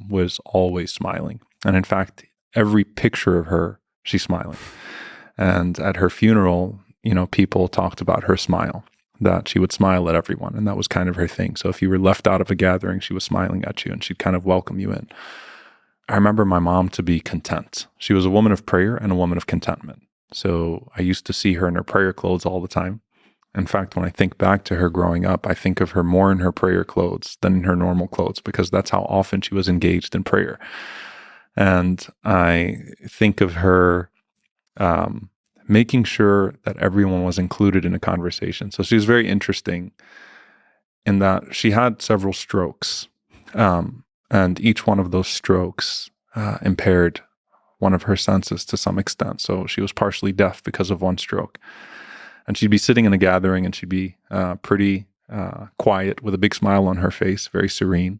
mom was always smiling. And in fact, every picture of her, she's smiling. And at her funeral, people talked about her smile, that she would smile at everyone. And that was kind of her thing. So if you were left out of a gathering, she was smiling at you and she'd kind of welcome you in. I remember my mom to be content. She was a woman of prayer and a woman of contentment. So I used to see her in her prayer clothes all the time. In fact, when I think back to her growing up, I think of her more in her prayer clothes than in her normal clothes, because that's how often she was engaged in prayer. And I think of her making sure that everyone was included in a conversation. So she was very interesting in that she had several strokes, and each one of those strokes impaired one of her senses to some extent. So she was partially deaf because of one stroke. And she'd be sitting in a gathering and she'd be pretty quiet with a big smile on her face, very serene.